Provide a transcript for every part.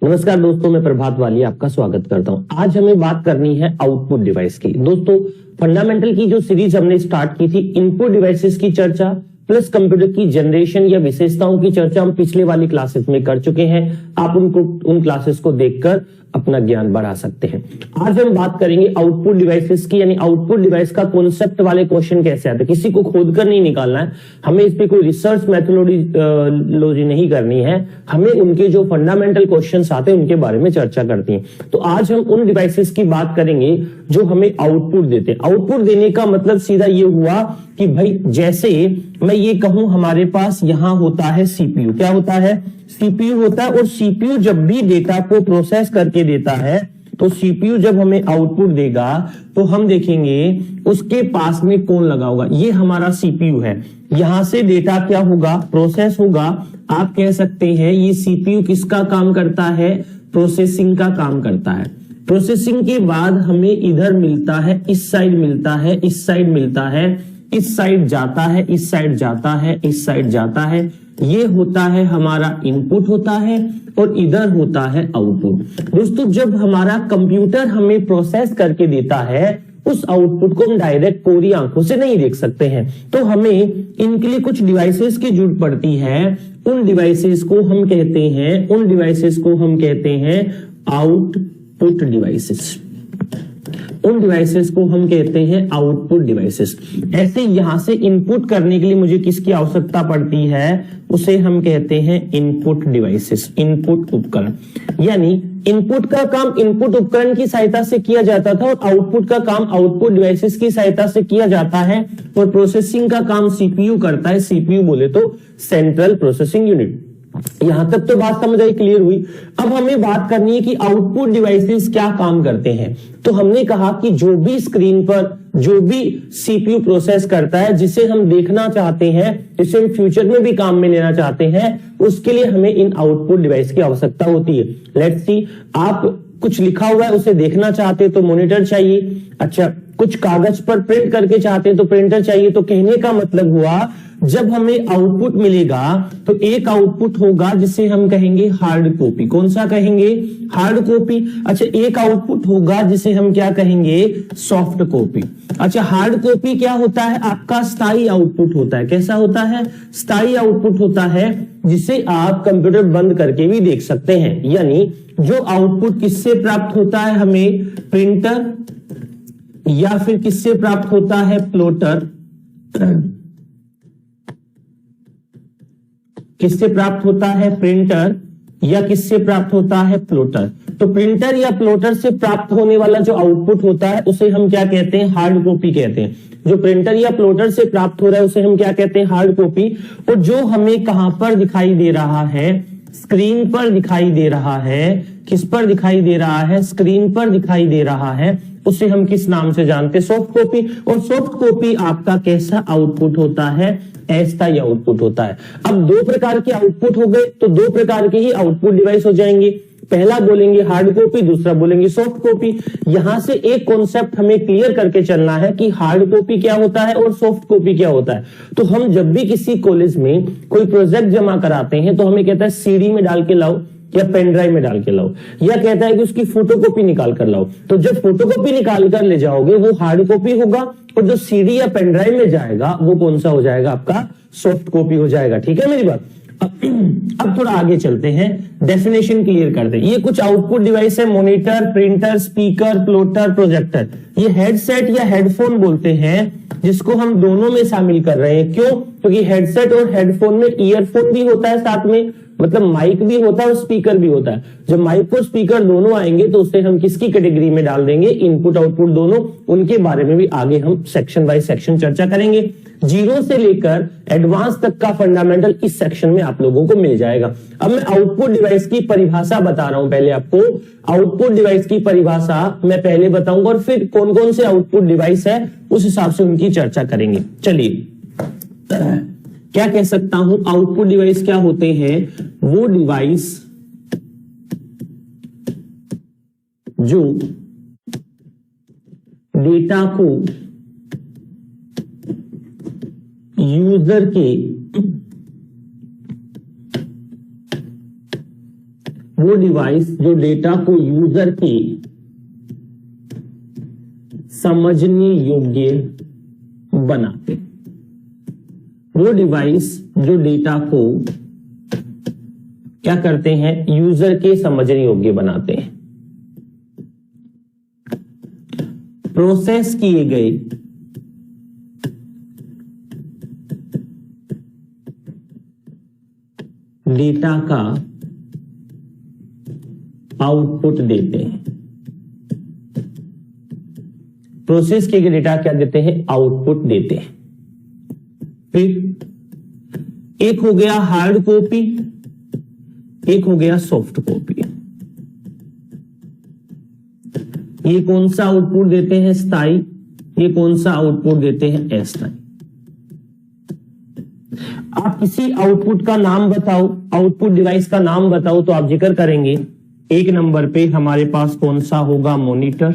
नमस्कार दोस्तों, मैं प्रभात वाली आपका स्वागत करता हूं। आज हमें बात करनी है आउटपुट डिवाइस की। दोस्तों, फंडामेंटल की जो सीरीज हमने स्टार्ट की थी, इनपुट डिवाइसेस की चर्चा प्लस कंप्यूटर की जनरेशन या विशेषताओं की चर्चा हम पिछले वाली क्लासेस में कर चुके हैं। आप उन क्लासेस को देखकर अपना ज्ञान बढ़ा सकते हैं। आज हम बात करेंगे आउटपुट डिवाइसेस की, यानी आउटपुट डिवाइस का कॉन्सेप्ट वाले क्वेश्चन कैसे आते हैं। किसी को खोद कर नहीं निकालना है, हमें इस पे कोई रिसर्च मेथोडोलॉजी नहीं करनी है, हमें उनके जो फंडामेंटल क्वेश्चंस आते हैं उनके बारे में चर्चा करती है। तो आज हम उन डिवाइसेस की बात करेंगे जो हमें आउटपुट देते हैं। आउटपुट देने का मतलब सीधा ये हुआ कि भाई जैसे मैं ये कहूं हमारे पास यहां होता है सीपीयू। क्या होता है? सीपीयू होता है। और सीपीयू जब भी डेटा को प्रोसेस करके देता है तो सीपीयू जब हमें आउटपुट देगा तो हम देखेंगे उसके पास में कौन लगा होगा। ये हमारा सीपीयू है, यहां से डेटा क्या होगा? प्रोसेस होगा। आप कह सकते हैं ये सीपीयू किसका काम करता है? प्रोसेसिंग का काम करता है। प्रोसेसिंग के बाद हमें इधर मिलता है, इस साइड मिलता है, इस साइड मिलता है, इस साइड जाता है, इस साइड जाता है, इस साइड जाता है। ये होता है हमारा इनपुट होता है और इधर होता है आउटपुट। दोस्तों, जब हमारा कंप्यूटर हमें प्रोसेस करके देता है उस आउटपुट को हम डायरेक्ट कोरी आंखों से नहीं देख सकते हैं, तो हमें इनके लिए कुछ डिवाइसेस की जरूरत पड़ती है। उन डिवाइसेस को हम कहते हैं आउटपुट डिवाइसेस। उन डिवाइसेस को हम कहते हैं आउटपुट डिवाइसेस। ऐसे यहां से इनपुट करने के लिए मुझे किसकी आवश्यकता पड़ती है? उसे हम कहते हैं इनपुट डिवाइसेस, इनपुट उपकरण। यानी इनपुट का काम इनपुट उपकरण की सहायता से किया जाता था और आउटपुट का काम आउटपुट डिवाइसेस की सहायता से किया जाता है। और प्रोसेसिंग का काम सीपीयू करता है। सीपीयू बोले तो सेंट्रल प्रोसेसिंग यूनिट। यहां तक तो बात समझ आई, क्लियर हुई। अब हमें बात करनी है कि आउटपुट डिवाइसेस क्या काम करते हैं। तो हमने कहा कि जो भी स्क्रीन पर जो भी सीपीयू प्रोसेस करता है, जिसे हम देखना चाहते हैं, जिसे हम फ्यूचर में भी काम में लेना चाहते हैं, उसके लिए हमें इन आउटपुट डिवाइस की आवश्यकता होती है। लेट्स सी, आप कुछ लिखा हुआ है उसे देखना चाहते हैं तो मॉनिटर चाहिए। अच्छा, कुछ कागज पर प्रिंट करके चाहते हैं तो प्रिंटर चाहिए। तो कहने का मतलब हुआ जब हमें आउटपुट मिलेगा तो एक आउटपुट होगा जिसे हम कहेंगे हार्ड कॉपी। कौन सा कहेंगे? Hard copy. अच्छा, एक आउटपुट होगा जिसे हम क्या कहेंगे? Soft copy. अच्छा, हार्ड कॉपी क्या होता है? आपका स्थायी आउटपुट होता है। कैसा होता है? स्थायी आउटपुट होता है, जिसे आप कंप्यूटर बंद करके भी देख सकते हैं। यानी जो आउटपुट किससे प्राप्त होता है हमें? प्रिंटर, या फिर किससे प्राप्त होता है? प्लॉटर। किससे प्राप्त होता है? प्रिंटर, या किससे प्राप्त होता है? प्लॉटर। तो प्रिंटर या प्लॉटर से प्राप्त होने वाला जो आउटपुट होता है उसे हम क्या कहते हैं? हार्ड कॉपी कहते हैं। जो प्रिंटर या प्लॉटर से प्राप्त हो रहा है उसे हम क्या कहते हैं? Hard copy. और जो हमें कहां पर दिखाई दे रहा है? स्क्रीन पर दिखाई दे रहा है। किस पर दिखाई दे रहा है? स्क्रीन पर दिखाई दे रहा है। उसे हम किस नाम से जानते हैं? Soft copy. और सॉफ्ट कॉपी आपका कैसा आउटपुट होता है? अस्थायी आउटपुट होता है। अब दो प्रकार के आउटपुट हो गए, तो दो प्रकार के ही आउटपुट डिवाइस हो जाएंगे। पहला बोलेंगे हार्ड कॉपी, दूसरा बोलेंगे सॉफ्ट कॉपी। यहां से एक कॉन्सेप्ट हमें क्लियर करके चलना है कि हार्ड कॉपी क्या होता है और सॉफ्ट कॉपी क्या होता है। तो हम जब भी किसी कॉलेज में कोई प्रोजेक्ट जमा कराते हैं तो हमें कहता है सीडी में डाल के लाओ या पेन ड्राइव में डाल के लाओ, या कहता है कि उसकी फोटोकॉपी निकाल कर लाओ। तो जब फोटोकॉपी निकाल कर ले जाओगे वो हार्ड कॉपी होगा, और जो सीडी या पेन ड्राइव में जाएगा वो कौन सा हो जाएगा? आपका सॉफ्ट कॉपी हो जाएगा। ठीक है मेरी बात? अब थोड़ा आगे चलते हैं, डेफिनेशन क्लियर करते हैं। ये कुछ आउटपुट डिवाइस है: monitor, printer, speaker, plotter, projector. ये हेडसेट या हेडफोन बोलते हैं, जिसको हम दोनों में शामिल कर रहे हैं। क्यों? क्योंकि हेडसेट और हेडफोन में ईयरफोन भी होता है साथ में, मतलब माइक भी होता है और स्पीकर भी होता है। जब माइक और स्पीकर दोनों आएंगे तो उसे हम किसकी कैटेगरी में डाल देंगे? इनपुट आउटपुट दोनों। उनके बारे में भी आगे हम सेक्शन बाय सेक्शन चर्चा करेंगे। जीरो से लेकर एडवांस तक का फंडामेंटल इस सेक्शन में आप लोगों को मिल जाएगा। अब मैं आउटपुट डिवाइस की परिभाषा बता रहा हूं। पहले आपको आउटपुट डिवाइस की परिभाषा मैं पहले बताऊंगा और फिर कौन कौन से आउटपुट डिवाइस है उस हिसाब से उनकी चर्चा करेंगे। चलिए, क्या कह सकता हूं? आउटपुट डिवाइस क्या होते हैं? वो डिवाइस जो डेटा को यूजर के वो डिवाइस जो डेटा को यूजर की समझने योग्य बनाते, वो डिवाइस जो डेटा को क्या करते हैं, यूजर के समझने योग्य बनाते हैं। प्रोसेस किए गए डेटा का आउटपुट देते हैं। प्रोसेस किए गए डेटा क्या देते हैं, आउटपुट देते हैं। फिर एक हो गया हार्ड कॉपी, एक हो गया सॉफ्ट कॉपी। ये कौन सा आउटपुट देते हैं, स्थायी, ये कौन सा आउटपुट देते हैं, अस्थायी। आप किसी आउटपुट का नाम बताओ, आउटपुट डिवाइस का नाम बताओ तो आप जिक्र करेंगे। एक नंबर पे हमारे पास कौन सा होगा, मॉनिटर।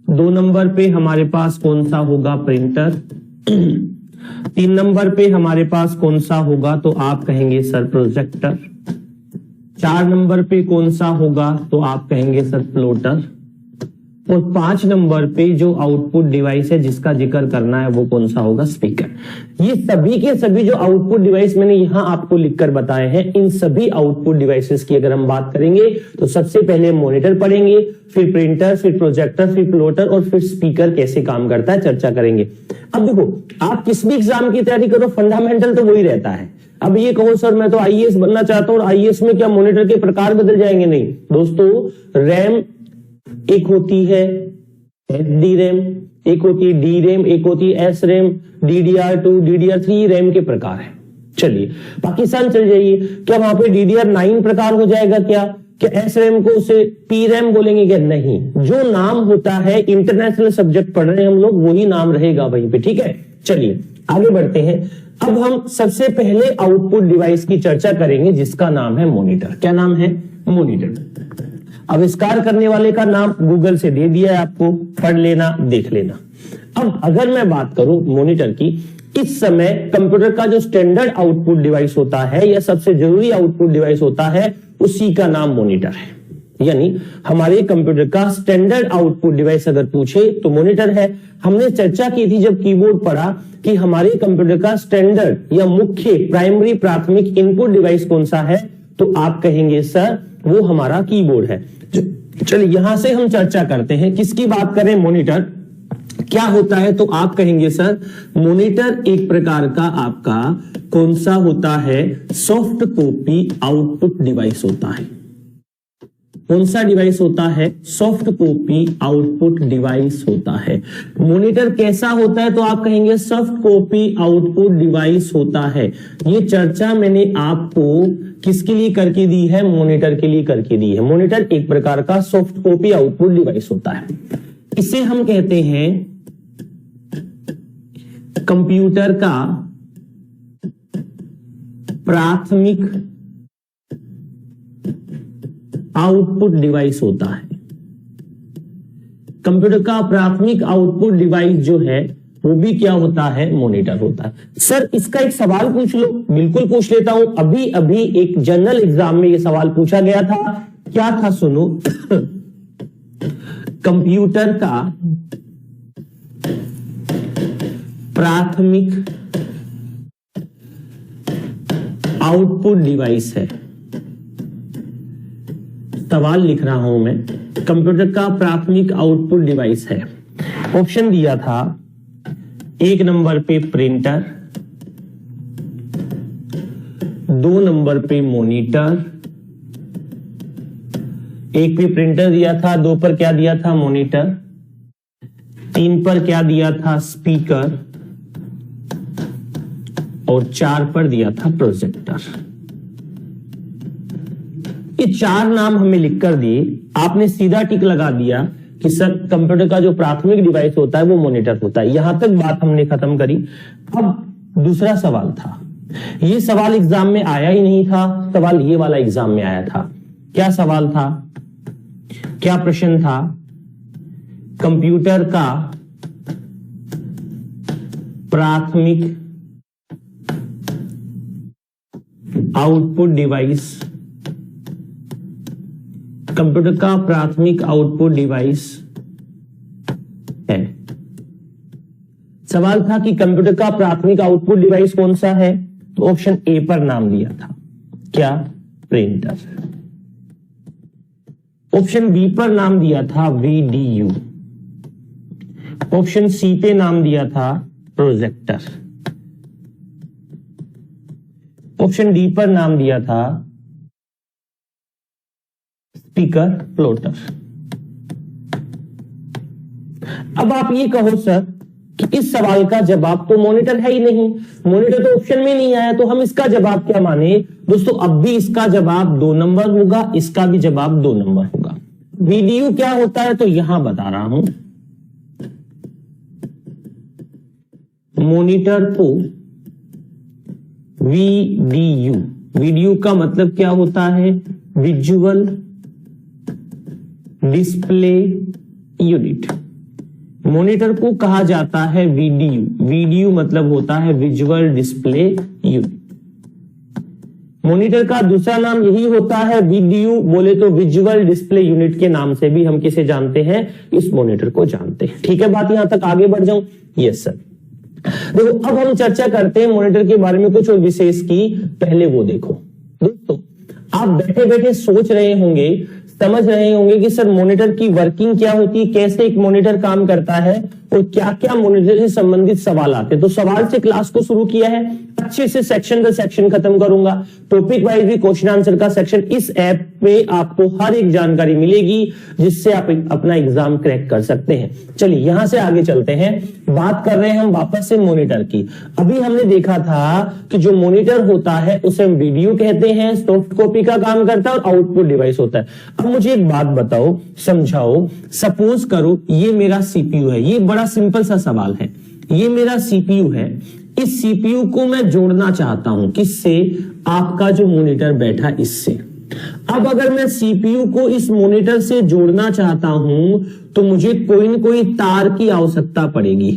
2 नंबर पे हमारे पास कौन सा होगा, प्रिंटर। 3 नंबर पे हमारे पास कौन सा होगा, तो आप कहेंगे सर प्रोजेक्टर। 4 नंबर पे कौन सा होगा, तो आप कहेंगे सर प्लॉटर। और 5 नंबर पे जो आउटपुट डिवाइस है जिसका जिक्र करना है वो कौन सा होगा, स्पीकर। ये सभी के सभी जो आउटपुट डिवाइस मैंने यहां आपको लिखकर बताए हैं, इन सभी आउटपुट डिवाइसेस की अगर हम बात करेंगे तो सबसे पहले मॉनिटर पढ़ेंगे, फिर प्रिंटर, फिर प्रोजेक्टर, फिर प्लॉटर और फिर स्पीकर कैसे काम करता है चर्चा करेंगे। अब देखो, आप किस भी एग्जाम की तैयारी करो, फंडामेंटल तो वही रहता है। अब ये कहो सर मैं तो आईएएस बनना चाहता हूं और आईएएस में क्या मॉनिटर के प्रकार बदल जाएंगे, नहीं दोस्तों। रैम एक होती है डी रैम, एक होती है डी रैम, एक होती है S RAM, DDR2, DDR3 RAM के प्रकार है। चलिए पाकिस्तान चल जाइए, क्या वहां पे DDR9 प्रकार हो जाएगा, क्या एस रैम को उसे पी रैम बोलेंगे क्या, नहीं। जो नाम होता है, इंटरनेशनल सब्जेक्ट पढ़ रहे हैं हम लोग, वही नाम रहेगा वहीं पे, ठीक है। चलिए आगे बढ़ते हैं। अब हम सबसे पहले आउटपुट डिवाइस की चर्चा करेंगे जिसका नाम है मॉनिटर। क्या नाम है, मॉनिटर। आविष्कार करने वाले का नाम गूगल से दे दिया है आपको, पढ़ लेना, देख लेना। अब अगर मैं बात करूं मॉनिटर की, इस समय कंप्यूटर का जो स्टैंडर्ड आउटपुट डिवाइस होता है या सबसे जरूरी आउटपुट डिवाइस होता है, उसी का नाम मॉनिटर है। यानी हमारे कंप्यूटर का स्टैंडर्ड आउटपुट डिवाइस अगर पूछे तो मॉनिटर है। हमने चर्चा की थी जब कीबोर्ड पढ़ा कि हमारे कंप्यूटर का स्टैंडर्ड या मुख्य प्राइमरी प्राथमिक इनपुट डिवाइस कौन सा है, तो आप कहेंगे सर वो हमारा कीबोर्ड है। चलिए यहां से हम चर्चा करते हैं, किसकी बात करें, मॉनिटर क्या होता है, तो आप कहेंगे सर मॉनिटर एक प्रकार का आपका कौन सा होता है, सॉफ्ट कॉपी आउटपुट डिवाइस होता है। कौन सा डिवाइस होता है, सॉफ्ट कॉपी आउटपुट डिवाइस होता है। मॉनिटर कैसा होता है, तो आप कहेंगे सॉफ्ट कॉपी आउटपुट डिवाइस होता है। ये चर्चा मैंने आपको किसके लिए करके दी है, मॉनिटर के लिए करके दी है। मॉनिटर एक प्रकार का सॉफ्ट कॉपी आउटपुट डिवाइस होता है। इसे हम कहते हैं कंप्यूटर का प्राथमिक आउटपुट डिवाइस होता है। कंप्यूटर का प्राथमिक आउटपुट डिवाइस जो है वो भी क्या होता है, मॉनिटर होता है। सर इसका एक सवाल पूछ लो, बिल्कुल पूछ लेता हूं। अभी अभी एक जनरल एग्जाम में ये सवाल पूछा गया था, क्या था सुनो। कंप्यूटर का प्राथमिक आउटपुट डिवाइस है। सवाल लिख रहा हूं मैं, कंप्यूटर का प्राथमिक आउटपुट डिवाइस है। ऑप्शन दिया था, 1 नंबर पे प्रिंटर, 2 नंबर पे मॉनिटर, 1 पे प्रिंटर दिया था, 2 पर क्या दिया था, मॉनिटर, 3 पर क्या दिया था, स्पीकर, और 4 पर दिया था प्रोजेक्टर। ये 4 नाम हमें लिखकर दिए, आपने सीधा टिक लगा दिया कि सर कंप्यूटर का जो प्राथमिक डिवाइस होता है वो मॉनिटर होता है। यहां तक बात हमने खत्म करी। अब दूसरा सवाल था, ये सवाल एग्जाम में आया ही नहीं था, सवाल ये वाला एग्जाम में आया था। क्या सवाल था, क्या प्रश्न था, कंप्यूटर का प्राथमिक आउटपुट डिवाइस कंप्यूटर का प्राथमिक आउटपुट डिवाइस है। सवाल था कि कंप्यूटर का प्राथमिक आउटपुट डिवाइस कौन सा है, तो ऑप्शन ए पर नाम दिया था, क्या, प्रिंटर। ऑप्शन बी पर नाम दिया था VDU। ऑप्शन सी पे नाम दिया था प्रोजेक्टर। ऑप्शन डी पर नाम दिया था स्पीकर प्लॉटर। अब आप ये कहो सर कि इस सवाल का जवाब तो मॉनिटर है ही नहीं, मॉनिटर तो ऑप्शन में नहीं आया, तो हम इसका जवाब क्या माने। दोस्तों अब भी इसका जवाब 2 नंबर होगा, इसका भी जवाब 2 नंबर होगा। VDU क्या होता है, तो यहां बता रहा हूं, मॉनिटर को VDU का मतलब क्या होता है, विजुअल डिस्प्ले यूनिट। मॉनिटर को कहा जाता है VDU मतलब होता है विजुअल डिस्प्ले यूनिट। मॉनिटर का दूसरा नाम यही होता है VDU, बोले तो विजुअल डिस्प्ले यूनिट के नाम से भी हम किसे जानते हैं, इस मॉनिटर को जानते हैं। ठीक है, बात यहां तक आगे बढ़ जाऊं। Yes sir. देखो अब हम चर्चा करते हैं मॉनिटर के बारे में कुछ और विशेष की, पहले वो देखो। दोस्तों आप बैठे बैठे सोच रहे होंगे, समझ रहे होंगे कि सर मॉनिटर की वर्किंग क्या होती है, कैसे एक मॉनिटर काम करता है और क्या क्या मॉनिटर से संबंधित सवाल आते हैं। तो सवाल से क्लास को शुरू किया है, अच्छे से सेक्शन बाय सेक्शन खत्म करूंगा, टॉपिक वाइज भी क्वेश्चन आंसर का सेक्शन। इस ऐप पे आपको हर एक जानकारी मिलेगी जिससे आप अपना एग्जाम क्रैक कर सकते हैं। चलिए यहां से आगे चलते हैं, बात कर रहे हैं हम वापस से मॉनिटर की। अभी हमने देखा था कि जो मॉनिटर होता है उसे हम वीडियो कहते हैं, सॉफ्ट कॉपी का काम करता है और आउटपुट डिवाइस होता है। अब मुझे एक बात बताओ, समझाओ, सपोज करो ये मेरा सीपीयू है, ये बड़ा सिंपल सा सवाल है, ये मेरा सीपीयू है, इस सीपीयू को मैं जोड़ना चाहता हूं, किससे, आपका जो मॉनिटर बैठा इससे। अब अगर मैं सीपीयू को इस मॉनिटर से जोड़ना चाहता हूं तो मुझे कोई न कोई तार की आवश्यकता पड़ेगी।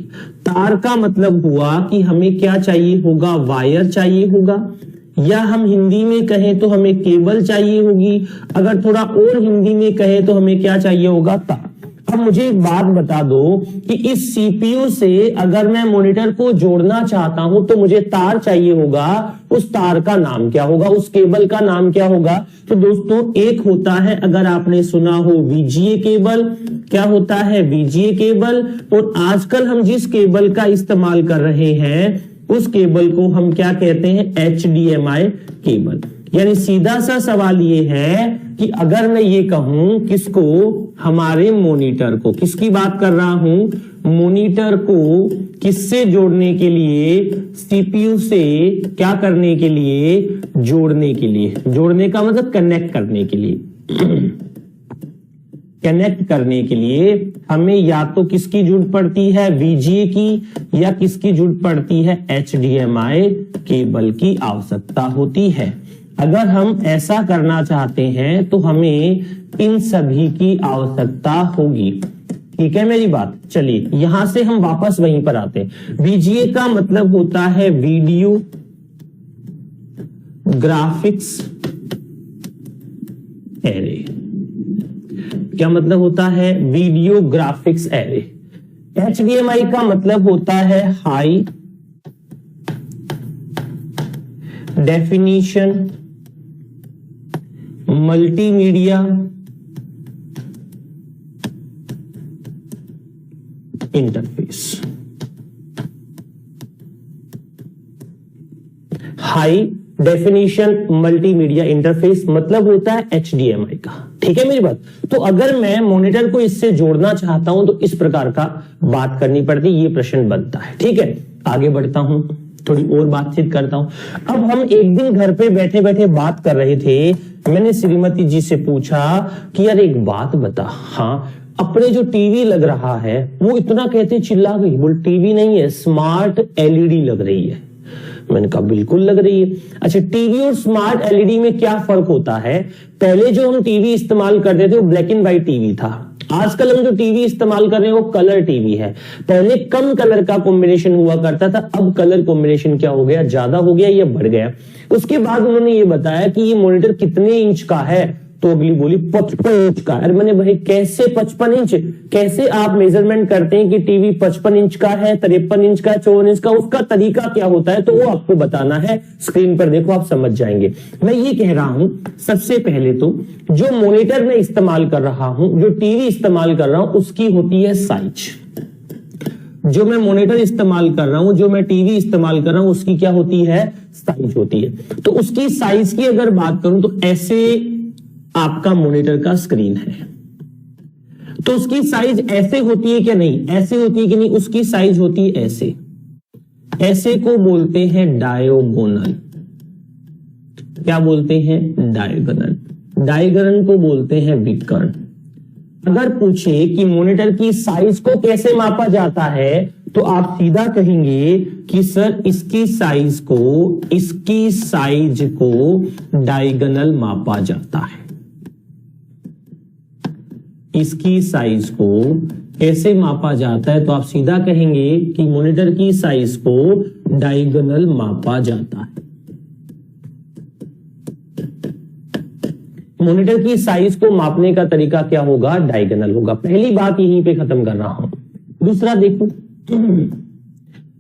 तार का मतलब हुआ कि हमें क्या चाहिए होगा, वायर चाहिए होगा, या हम हिंदी में कहें तो हमें केबल चाहिए होगी, अगर थोड़ा और हिंदी में कहें तो हमें क्या चाहिए होगा, तार। अब मुझे एक बात बता दो कि इस सीपीयू से अगर मैं मॉनिटर को जोड़ना चाहता हूं तो मुझे तार चाहिए होगा, उस तार का नाम क्या होगा, उस केबल का नाम क्या होगा। तो दोस्तों एक होता है, अगर आपने सुना हो, VGA केबल। क्या होता है, VGA केबल। और आजकल हम जिस केबल का इस्तेमाल कर रहे हैं उस केबल को हम क्या कहते हैं, HDMI केबल। यानी सीधा सा सवाल ये है कि अगर मैं ये कहूं किसको, हमारे मॉनिटर को, किसकी बात कर रहा हूं, मॉनिटर को किससे जोड़ने के लिए, सीपीयू से क्या करने के लिए, जोड़ने के लिए। जोड़ने का मतलब कनेक्ट करने के लिए। कनेक्ट करने के लिए हमें या तो किसकी जरूरत पड़ती है, VGA की, या किसकी जरूरत पड़ती है, HDMI केबल की आवश्यकता होती है। अगर हम ऐसा करना चाहते हैं तो हमें इन सभी की आवश्यकता होगी। ठीक है मेरी बात। चलिए यहां से हम वापस वहीं पर आते हैं। VGA का मतलब होता है वीडियो ग्राफिक्स एरे। क्या मतलब होता है, वीडियो ग्राफिक्स एरे। HDMI का मतलब होता है high definition multimedia interface. High definition multimedia interface मतलब होता है HDMI का। ठीक है मेरी बात। तो अगर मैं मॉनिटर को इससे जोड़ना चाहता हूं तो इस प्रकार का बात करनी पड़ती, ये प्रश्न बनता है। ठीक है, आगे बढ़ता हूं, थोड़ी और बातचीत करता हूं। अब हम एक दिन घर पे बैठे बैठे बात कर रहे थे, मैंने श्रीमती जी से पूछा कि यार एक बात बता, हाँ अपने जो टीवी लग रहा है वो इतना कहते चिल्ला गई, बोल टीवी नहीं है, स्मार्ट LED लग रही है। मैंने कहा बिल्कुल लग रही है। अच्छा, टीवी और स्मार्ट LED में क्या फर्क होता है, पहले जो हम टीवी इस्तेमाल करते थे वो ब्लैक एंड व्हाइट टीवी था, आजकल हम जो टीवी इस्तेमाल कर रहे हैं वो कलर टीवी है। पहले कम कलर का कॉम्बिनेशन हुआ करता था, अब कलर कॉम्बिनेशन क्या हो गया, ज्यादा हो गया या बढ़ गया। उसके बाद उन्होंने ये बताया कि ये मॉनिटर कितने इंच का है, तो अगली बोली 55 इंच का। अरे मैंने भाई कैसे 55 इंच, कैसे आप मेजरमेंट करते हैं कि टीवी 55 इंच का है, 53 इंच का, 54 इंच का, उसका तरीका क्या होता है, तो वो आपको बताना है। स्क्रीन पर देखो, आप समझ जाएंगे। मैं ये कह रहा हूं सबसे पहले तो जो मॉनिटर में इस्तेमाल कर रहा हूं, जो टीवी इस्तेमाल कर रहा हूं, उसकी होती है साइज। जो मैं मॉनिटर इस्तेमाल कर रहा हूं, जो मैं टीवी इस्तेमाल कर रहा हूं, उसकी क्या होती है, साइज होती है। तो उसकी साइज की अगर बात करूं तो ऐसे आपका मॉनिटर का स्क्रीन है, तो उसकी साइज ऐसे होती है क्या, नहीं ऐसे होती है कि नहीं, उसकी साइज होती है ऐसे। ऐसे को बोलते हैं डायगोनल। क्या बोलते हैं, डायगोनल। डायगोनल को बोलते हैं विकर्ण। अगर पूछे कि मॉनिटर की साइज को कैसे मापा जाता है, तो आप सीधा कहेंगे कि सर इसकी साइज को डायगोनल मापा जाता है। इसकी साइज को कैसे मापा जाता है, तो आप सीधा कहेंगे कि मॉनिटर की साइज को डायगोनल मापा जाता है। मॉनिटर की साइज को मापने का तरीका क्या होगा, डायगोनल होगा। पहली बात यहीं पे खत्म कर रहा हूं। दूसरा देखो,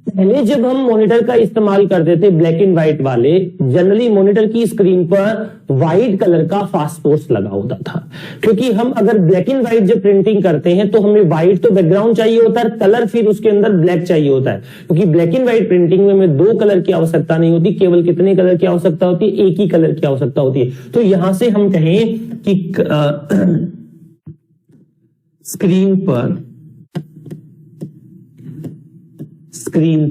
पहले जब हम मॉनिटर का इस्तेमाल करते थे ब्लैक एंड व्हाइट वाले, जनरली मॉनिटर की स्क्रीन पर व्हाइट कलर का फास्फोरस लगा होता था, क्योंकि हम अगर ब्लैक एंड व्हाइट जब प्रिंटिंग करते हैं तो हमें व्हाइट तो बैकग्राउंड चाहिए होता है, कलर फिर उसके अंदर ब्लैक चाहिए होता है। क्योंकि ब्लैक एंड व्हाइट प्रिंटिंग में हमें 2 कलर की आवश्यकता नहीं होती, केवल कितने कलर की आवश्यकता होती है, एक ही कलर की आवश्यकता होती है। तो यहां से हम कहें कि स्क्रीन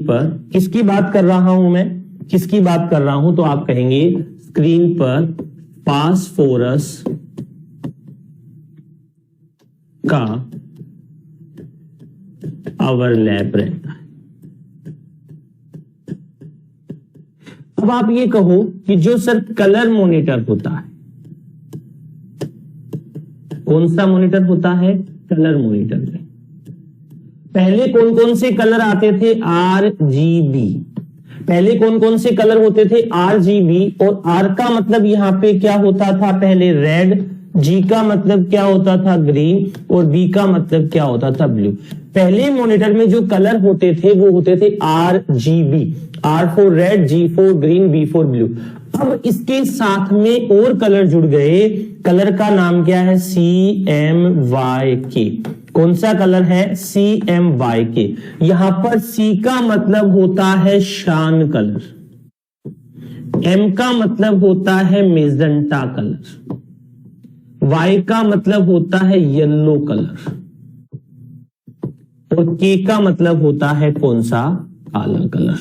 पर किसकी बात कर रहा हूं मैं, किसकी बात कर रहा हूं, तो आप कहेंगे स्क्रीन पर फास्फोरस का ओवरलैप रहता है। अब आप ये कहो कि जो सर कलर मॉनिटर होता है, कौन सा मॉनिटर होता है, कलर मॉनिटर में पहले कौन कौन से कलर आते थे, RGB। पहले कौन कौन से कलर होते थे, RGB। और R का मतलब यहां पे क्या होता था, पहले रेड, G का मतलब क्या होता था, ग्रीन, और B का मतलब क्या होता था, ब्लू। पहले मॉनिटर में जो कलर होते थे वो होते थे RGB। R for red, G for green, B for blue. अब इसके साथ में और कलर जुड़ गए, कलर का नाम क्या है, CMYK। कौन सा कलर है, CMYK। यहां पर C का मतलब होता है शान कलर, M का मतलब होता है मेजेंटा कलर, Y का मतलब होता है येलो कलर, और K का मतलब होता है कौन सा, काला कलर।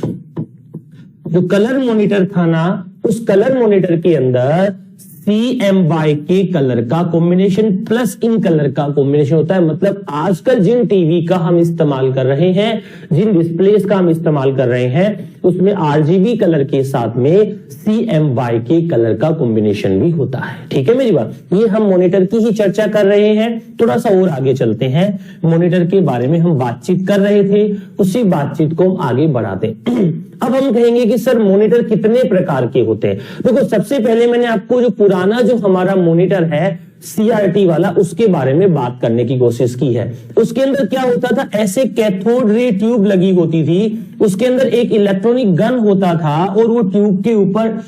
जो कलर मॉनिटर था ना, उस कलर मॉनिटर के अंदर CMYK कलर का कॉम्बिनेशन प्लस इन कलर का कॉम्बिनेशन होता है। मतलब आजकल जिन टीवी का हम इस्तेमाल कर रहे हैं, जिन डिस्प्लेस का हम इस्तेमाल कर रहे हैं, उसमें RGB कलर के साथ में CMYK कलर का कॉम्बिनेशन भी होता है। ठीक है मेरी बात, ये हम मॉनिटर की ही चर्चा कर रहे हैं। थोड़ा सा और आगे चलते हैं, मॉनिटर के बारे में हम बातचीत कर रहे थे, उसी बातचीत को हम आगे बढ़ाते हैं। अब हम कहेंगे कि सर मॉनिटर कितने प्रकार के होते हैं। देखो सबसे पहले मैंने आपको जो पुराना जो हमारा मॉनिटर है CRT वाला, उसके बारे में बात करने की कोशिश की है। उसके अंदर क्या होता था, ऐसे कैथोड रे ट्यूब लगी होती थी, उसके अंदर एक इलेक्ट्रॉनिक गन होता था, और वो ट्यूब के ऊपर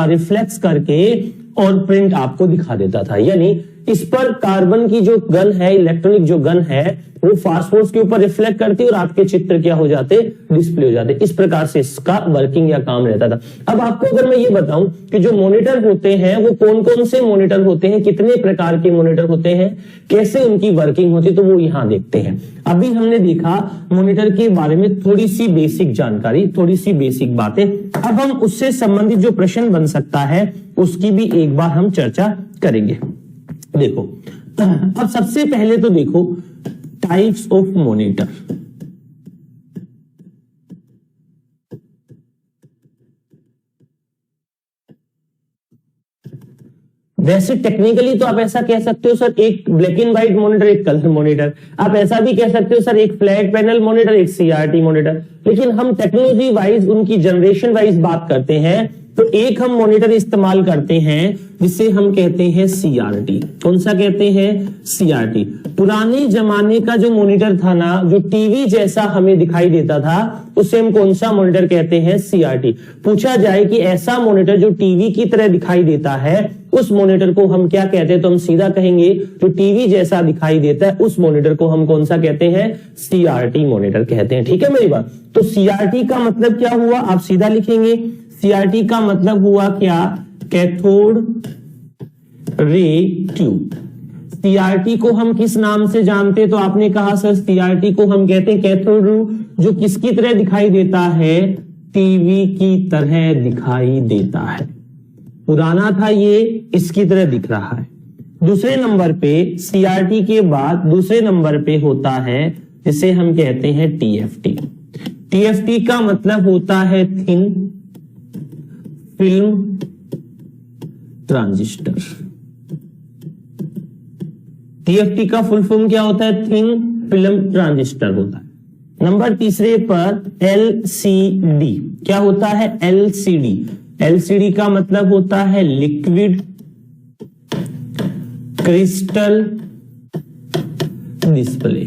रिफ्लेक्स करके और प्रिंट आपको दिखा देता था। यानी इस पर कार्बन की जो गन है, इलेक्ट्रॉनिक जो गन है, वो फास्फोरस के ऊपर रिफ्लेक्ट करती और आपके चित्र क्या हो जाते, डिस्प्ले हो जाते। इस प्रकार से इसका वर्किंग या काम रहता था। अब आपको अगर मैं ये बताऊं कि जो मॉनिटर होते हैं वो कौन कौन से मॉनिटर होते हैं, कितने प्रकार के मॉनिटर होते हैं, कैसे उनकी वर्किंग होती है, तो वो यहां देखते हैं। अभी हमने देखा मॉनिटर के बारे में थोड़ी सी बेसिक जानकारी, थोड़ी सी बेसिक बातें। अब हम उससे संबंधित जो प्रश्न बन सकता है उसकी भी एक बार हम चर्चा करेंगे। देखो अब सबसे पहले तो देखो टाइप्स ऑफ मॉनिटर। वैसे टेक्निकली तो आप ऐसा कह सकते हो सर, एक ब्लैक एंड व्हाइट मॉनिटर, एक कलर मॉनिटर। आप ऐसा भी कह सकते हो सर, एक फ्लैट पैनल मॉनिटर, एक CRT मॉनिटर। लेकिन हम टेक्नोलॉजी वाइज, उनकी जनरेशन वाइज बात करते हैं तो एक हम मॉनिटर इस्तेमाल करते हैं जिसे हम कहते हैं सीआरटी। कौन सा कहते हैं? सीआरटी। पुराने जमाने का जो मॉनिटर था ना, जो टीवी जैसा हमें दिखाई देता था, उसे हम कौन सा मॉनिटर कहते हैं? सीआरटी। पूछा जाए कि ऐसा मॉनिटर जो टीवी की तरह दिखाई देता है, उस मॉनिटर को हम क्या कहते हैं? तो हम सीधा कहेंगे जो टीवी जैसा दिखाई देता है उस मॉनिटर को हम कौन सा कहते हैं? सीआरटी मॉनिटर कहते हैं। ठीक है मेरी बात? तो सीआरटी का मतलब क्या हुआ? आप सीधा लिखेंगे, सीआरटी का मतलब हुआ क्या? Cathode ray tube. सीआरटी को हम किस नाम से जानते हैं? तो आपने कहा सर सीआरटी को हम कहते हैं कैथोड रे, जो किसकी तरह दिखाई देता है? टीवी की तरह दिखाई देता है। पुराना था ये, इसकी तरह दिख रहा है। दूसरे नंबर पे सीआरटी के बाद दूसरे नंबर पे होता है जिसे हम कहते हैं टीएफटी। टीएफटी का मतलब होता है थिन फिल्म ट्रांजिस्टर। टीएफटी का फुल फॉर्म क्या होता है? थिन फिल्म ट्रांजिस्टर होता है। नंबर तीसरे पर एलसीडी। क्या होता है? एलसीडी। एलसीडी का मतलब होता है लिक्विड क्रिस्टल डिस्प्ले।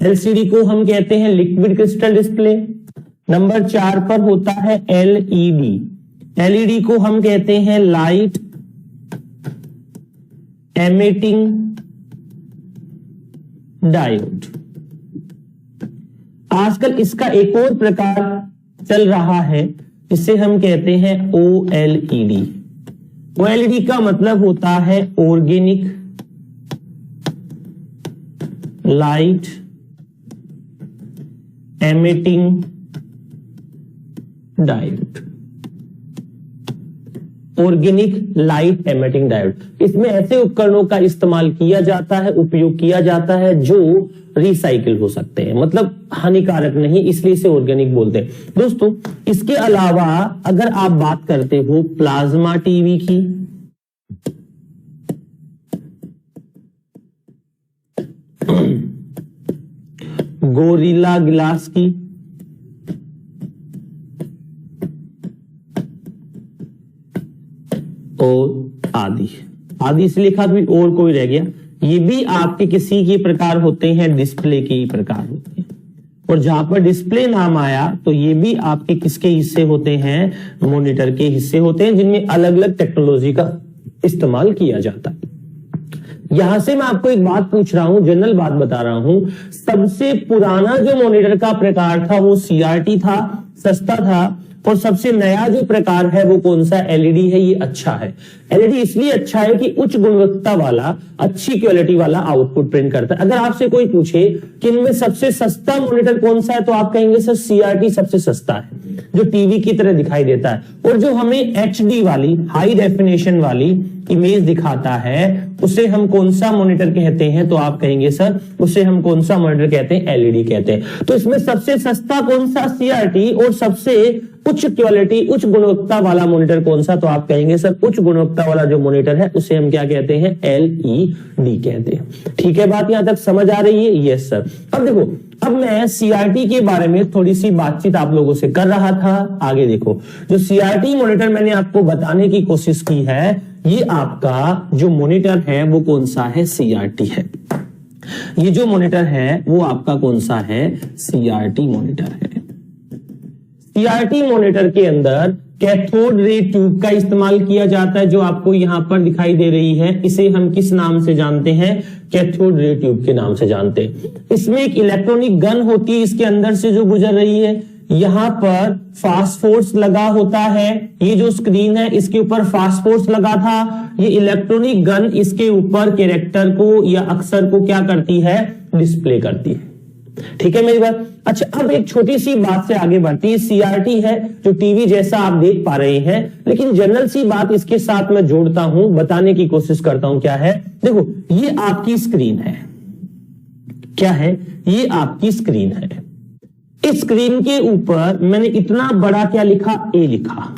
एलसीडी को हम कहते हैं लिक्विड क्रिस्टल डिस्प्ले। नंबर 4 पर होता है एलईडी। एलईडी को हम कहते हैं लाइट एमिटिंग डायोड। आजकल इसका एक और प्रकार चल रहा है जिसे हम कहते हैं ओएलईडी। ओएलईडी का मतलब होता है organic light emitting diode. Organic light emitting diode. इसमें ऐसे उपकरणों का इस्तेमाल किया जाता है, उपयोग किया जाता है जो रिसाइकिल हो सकते हैं, मतलब हानिकारक नहीं, इसलिए इसे ऑर्गेनिक बोलते हैं। दोस्तों इसके अलावा अगर आप बात करते हो प्लाज्मा टीवी की, गोरिल्ला ग्लास की, और आदि आदि से लिखा तो और कोई रह गया, ये भी आपके किसी के प्रकार होते हैं, डिस्प्ले के प्रकार होते हैं। और जहां पर डिस्प्ले नाम आया तो ये भी आपके किसके हिस्से होते हैं? मॉनिटर के हिस्से होते हैं, जिनमें अलग अलग टेक्नोलॉजी का इस्तेमाल किया जाता है। यहां से मैं आपको एक बात पूछ रहा हूं, जनरल बात बता रहा हूं। सबसे पुराना जो मॉनिटर का प्रकार था वो सीआरटी था, सस्ता था। और सबसे नया जो प्रकार है वो कौन सा? एलईडी है। ये अच्छा है। एलईडी इसलिए अच्छा है कि उच्च गुणवत्ता वाला, अच्छी क्वालिटी वाला आउटपुट प्रिंट करता है। अगर आपसे कोई पूछे कि इनमें सबसे सस्ता मॉनिटर कौन सा है, तो आप कहेंगे सर सीआरटी सबसे सस्ता है, जो टीवी की तरह दिखाई देता है। और जो हमें एचडी वाली, हाई डेफिनेशन वाली इमेज दिखाता है, उसे हम कौन सा मॉनिटर कहते हैं? तो आप कहेंगे सर उसे हम कौन सा मॉनिटर कहते हैं? एलईडी कहते हैं। तो इसमें सबसे सस्ता कौन सा? सीआरटी। और सबसे उच्च क्वालिटी, उच्च गुणवत्ता वाला मॉनिटर कौन सा? तो आप कहेंगे सर उच्च गुणवत्ता वाला जो मॉनिटर है उसे हम क्या कहते हैं? एलईडी कहते हैं। ठीक है, बात यहां तक समझ आ रही है? Yes sir. अब देखो, अब मैं सीआरटी के बारे में थोड़ी सी बातचीत आप लोगों से कर रहा था। आगे देखो, जो सीआरटी मॉनिटर मैंने आपको बताने की कोशिश की है, ये आपका जो मॉनिटर है वो कौन सा है? सीआरटी है। ये जो मॉनिटर है वो आपका कौन सा है? सीआरटी मॉनिटर है। सीआरटी मॉनिटर के अंदर कैथोड रे ट्यूब का इस्तेमाल किया जाता है, जो आपको यहां पर दिखाई दे रही है। इसे हम किस नाम से जानते हैं? कैथोड रे ट्यूब के नाम से जानते हैं। इसमें एक इलेक्ट्रॉनिक गन होती है, इसके अंदर से जो गुजर रही है। यहां पर फास्फोर्स लगा होता है। ये जो स्क्रीन है इसके ऊपर फास्फोर्स लगा था। ये इलेक्ट्रॉनिक गन इसके ऊपर कैरेक्टर को या अक्षर को क्या करती है? डिस्प्ले करती है। ठीक है मेरी बात? अच्छा, अब एक छोटी सी बात से आगे बढ़ती है। सीआरटी है जो टीवी जैसा आप देख पा रहे हैं, लेकिन जनरल सी बात इसके साथ मैं जोड़ता हूं, बताने की कोशिश करता हूं। क्या है? देखो, ये आपकी स्क्रीन है। क्या है? ये आपकी स्क्रीन है। इस स्क्रीन के ऊपर मैंने इतना बड़ा क्या लिखा? ए लिखा,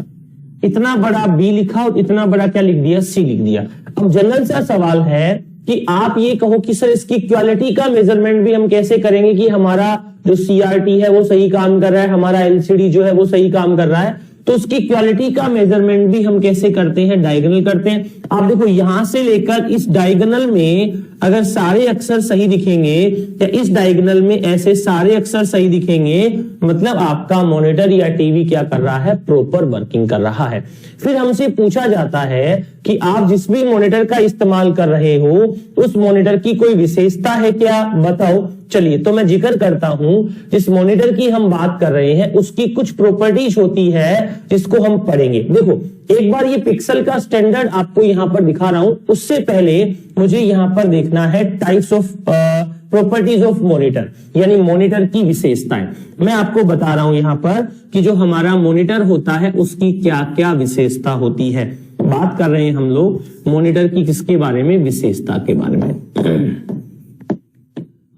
इतना बड़ा बी लिखा, और इतना बड़ा क्या लिख दिया? सी लिख दिया। अब जनरल सा सवाल है कि आप ये कहो कि सर इसकी क्वालिटी का मेजरमेंट भी हम कैसे करेंगे कि हमारा जो सीआरटी है वो सही काम कर रहा है, हमारा एलसीडी जो है वो सही काम कर रहा है। तो उसकी क्वालिटी का मेजरमेंट भी हम कैसे करते हैं, डायगोनल करते हैं। आप देखो यहां से लेकर इस डायगोनल में अगर सारे अक्षर सही दिखेंगे या इस डायगोनल में ऐसे सारे अक्षर सही दिखेंगे, मतलब आपका मॉनिटर या टीवी क्या कर रहा है, प्रॉपर वर्किंग कर रहा है। फिर हमसे पूछा जाता है कि आप जिस भी मॉनिटर का इस्तेमाल कर रहे हो उस मॉनिटर की कोई विशेषता है क्या, बताओ। चलिए तो मैं जिक्र करता हूं, जिस मॉनिटर की हम बात कर रहे हैं उसकी कुछ प्रॉपर्टीज होती है जिसको हम पढ़ेंगे। देखो एक बार ये पिक्सल का स्टैंडर्ड आपको यहां पर दिखा रहा हूं, उससे पहले मुझे यहां पर देखना है types of properties of monitor, यानी मॉनिटर की विशेषताएं। मैं आपको बता रहा हूं यहां पर कि जो हमारा मॉनिटर होता है उसकी क्या क्या विशेषता होती है। बात कर रहे हैं हम लोग मॉनिटर की किसके बारे में, विशेषता के बारे में।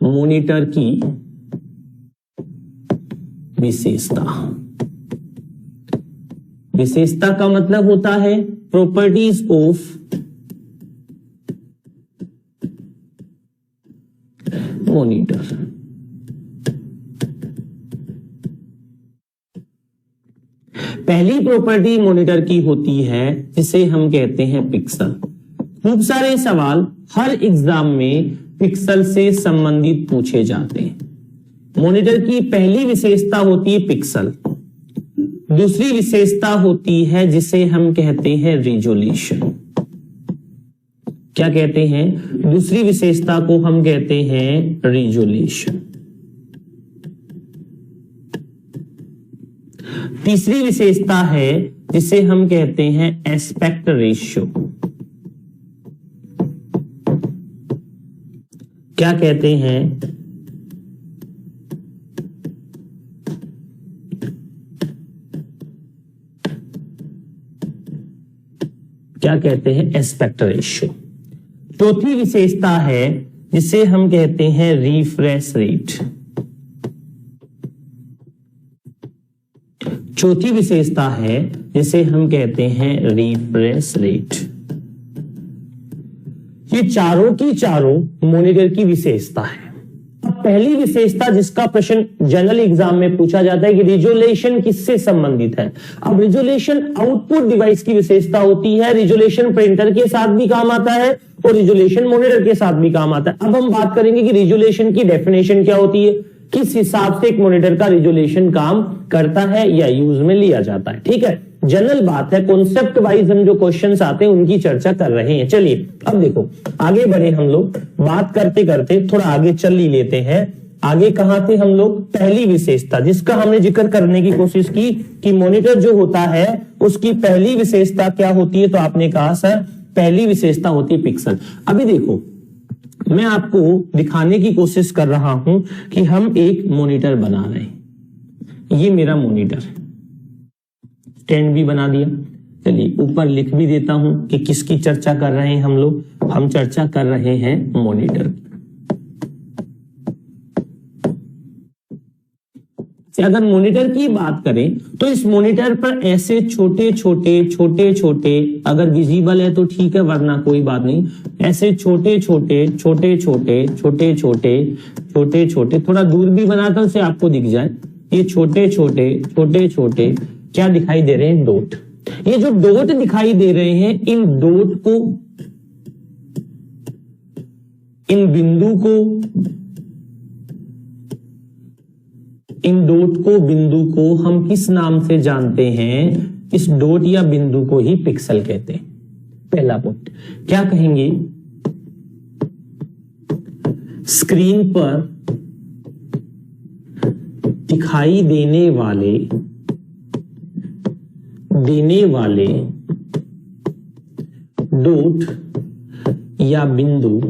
मॉनिटर की विशेषता, विशेषता का मतलब होता है प्रॉपर्टीज ऑफ मॉनिटर। पहली प्रॉपर्टी मॉनिटर की होती है जिसे हम कहते हैं पिक्सल। खूब सारे सवाल हर एग्जाम में पिक्सल से संबंधित पूछे जाते हैं। मॉनिटर की पहली विशेषता होती है पिक्सल। दूसरी विशेषता होती है जिसे हम कहते हैं रिजोल्यूशन। क्या कहते हैं, दूसरी विशेषता को हम कहते हैं रिजोल्यूशन। तीसरी विशेषता है जिसे हम कहते हैं एस्पेक्ट रेशियो। क्या कहते हैं, क्या कहते हैं, एस्पेक्ट रेशियो। चौथी विशेषता है जिसे हम कहते हैं रिफ्रेश रेट। चौथी विशेषता है जिसे हम कहते हैं रिफ्रेश रेट। ये चारों की चारों मॉनिटर की विशेषता है। अब पहली विशेषता जिसका प्रश्न जनरल एग्जाम में पूछा जाता है कि रिजोल्यूशन किससे संबंधित है। अब रिजोल्यूशन आउटपुट डिवाइस की विशेषता होती है, रिजोल्यूशन प्रिंटर के साथ भी काम आता है और रिजोल्यूशन मॉनिटर के साथ भी काम आता है। अब हम बात करेंगे कि रिजोल्यूशन की डेफिनेशन क्या होती है, किस हिसाब से एक मॉनिटर का रिजोल्यूशन काम करता है या यूज में लिया जाता है। ठीक है, जनरल बात है, कॉन्सेप्ट वाइज हम जो क्वेश्चंस आते हैं उनकी चर्चा कर रहे हैं। चलिए अब देखो आगे बढ़े हम लोग, बात करते करते थोड़ा आगे चल ही लेते हैं। आगे कहां थे हम लोग, पहली विशेषता जिसका हमने जिक्र करने की कोशिश की कि मॉनिटर जो होता है उसकी पहली विशेषता क्या होती है, तो आपने कहा सर पहली विशेषता होती है पिक्सल। अभी देखो मैं आपको दिखाने की कोशिश कर रहा हूं कि हम एक मॉनिटर बना रहे हैं। ये मेरा मॉनिटर है, स्टैंड भी बना दिया। चलिए ऊपर लिख भी देता हूं कि किसकी चर्चा कर रहे हैं हम लोग, हम चर्चा कर रहे हैं मॉनिटर। अगर मॉनिटर की बात करें तो इस मॉनिटर पर ऐसे छोटे छोटे अगर विजिबल है तो ठीक है, वरना कोई बात नहीं, ऐसे छोटे छोटे थोड़ा दूर भी बनाता हूं से आपको दिख जाए। ये छोटे छोटे क्या दिखाई दे रहे हैं, डॉट। ये जो डॉट दिखाई दे रहे हैं, इन डॉट को, इन बिंदु को हम किस नाम से जानते हैं, इस डॉट या बिंदु को ही पिक्सल कहते हैं। पहला पॉइंट क्या कहेंगे, स्क्रीन पर दिखाई देने वाले डॉट या बिंदु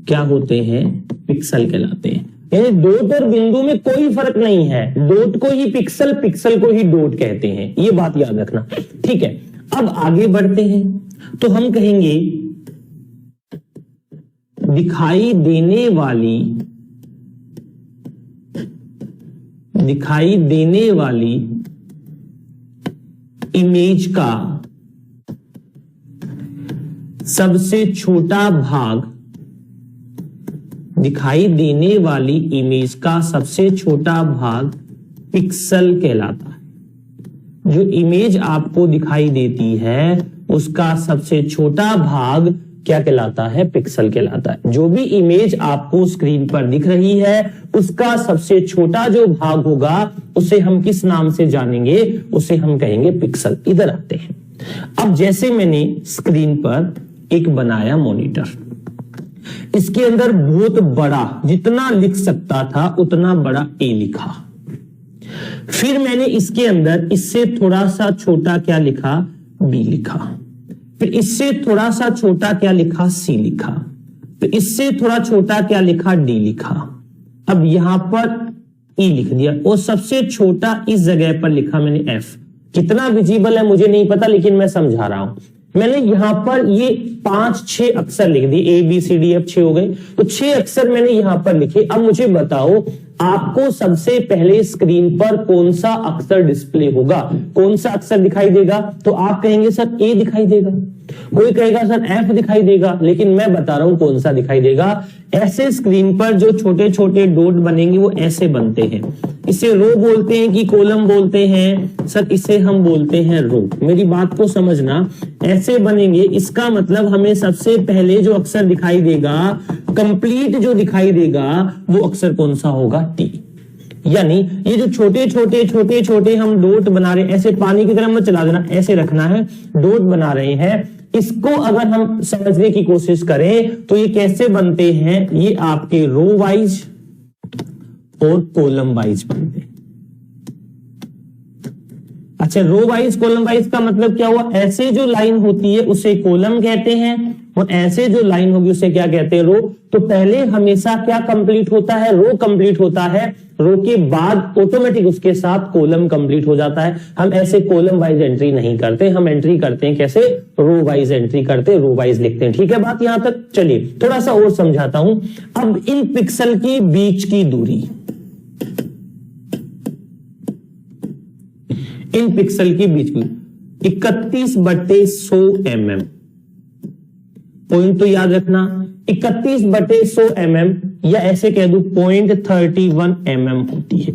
क्या होते हैं, पिक्सल कहलाते हैं। यानी डॉट और बिंदु में कोई फर्क नहीं है, डॉट को ही पिक्सल, पिक्सल को ही डॉट कहते हैं, ये बात याद रखना। ठीक है, अब आगे बढ़ते हैं तो हम कहेंगे दिखाई देने वाली इमेज का सबसे छोटा भाग, दिखाई देने वाली इमेज का सबसे छोटा भाग पिक्सल कहलाता है। जो इमेज आपको दिखाई देती है उसका सबसे छोटा भाग क्या कहलाता है? पिक्सल कहलाता है। जो भी इमेज आपको स्क्रीन पर दिख रही है उसका सबसे छोटा जो भाग होगा उसे हम किस नाम से जानेंगे? उसे हम कहेंगे पिक्सल। इधर आते हैं। अब जैसे मैंने स्क्रीन पर एक बनाया मॉनिटर, इसके अंदर बहुत बड़ा जितना लिख सकता था उतना बड़ा ए लिखा। फिर मैंने इसके अंदर इससे थोड़ा सा छोटा क्या लिखा? बी लिखा। फिर इससे थोड़ा सा छोटा क्या लिखा? सी लिखा। फिर इससे थोड़ा छोटा क्या लिखा? डी लिखा। अब यहां पर ई लिख दिया और सबसे छोटा इस जगह पर लिखा मैंने एफ। कितना विजिबल है मुझे नहीं पता, लेकिन मैं समझा रहा हूं। मैंने यहां पर ये 5-6 अक्षर लिख दिए, A B C D F 6 हो गए, तो 6 अक्षर मैंने यहां पर लिखे। अब मुझे बताओ आपको सबसे पहले स्क्रीन पर कौन सा अक्षर डिस्प्ले होगा? कौन सा अक्षर दिखाई देगा? तो आप कहेंगे सर ए दिखाई देगा, कोई कहेगा सर एफ दिखाई देगा, लेकिन मैं बता रहा हूं कौन सा दिखाई देगा। ऐसे स्क्रीन पर जो छोटे छोटे डॉट बनेंगे वो ऐसे बनते हैं। इसे रो बोलते हैं कि कॉलम बोलते हैं? सर इसे हम बोलते हैं रो। मेरी बात को समझना, ऐसे बनेंगे। इसका मतलब हमें सबसे पहले जो अक्षर दिखाई देगा, कंप्लीट जो दिखाई देगा, वो अक्षर कौन सा होगा? टी। यानी ये जो छोटे छोटे छोटे छोटे हम डॉट बना रहे हैं, ऐसे पानी की तरह मत चला देना, ऐसे रखना है। डॉट बना रहे हैं, इसको अगर हम समझने की कोशिश करें तो ये कैसे बनते हैं? ये आपके रो वाइज और कॉलम वाइज बनते हैं। अच्छा, रो वाइज कॉलम वाइज का मतलब क्या हुआ? ऐसे जो लाइन होती है उसे कॉलम कहते हैं और ऐसे जो लाइन होगी उसे क्या कहते हैं? रो। तो पहले हमेशा क्या कंप्लीट होता है? रो कंप्लीट होता है। रो के बाद ऑटोमेटिक उसके साथ कॉलम कंप्लीट हो जाता है। हम ऐसे कॉलम वाइज एंट्री नहीं करते, हम एंट्री करते हैं कैसे? रो वाइज एंट्री करते, रो वाइज लिखते हैं। ठीक है बात यहां तक? चलिए थोड़ा सा और समझाता हूं। अब इन पिक्सल के बीच की दूरी, इन पिक्सल के बीच की 31/100 mm। पॉइंट तो याद रखना, 31/100 mm या ऐसे कह दूं 0.31 mm होती है।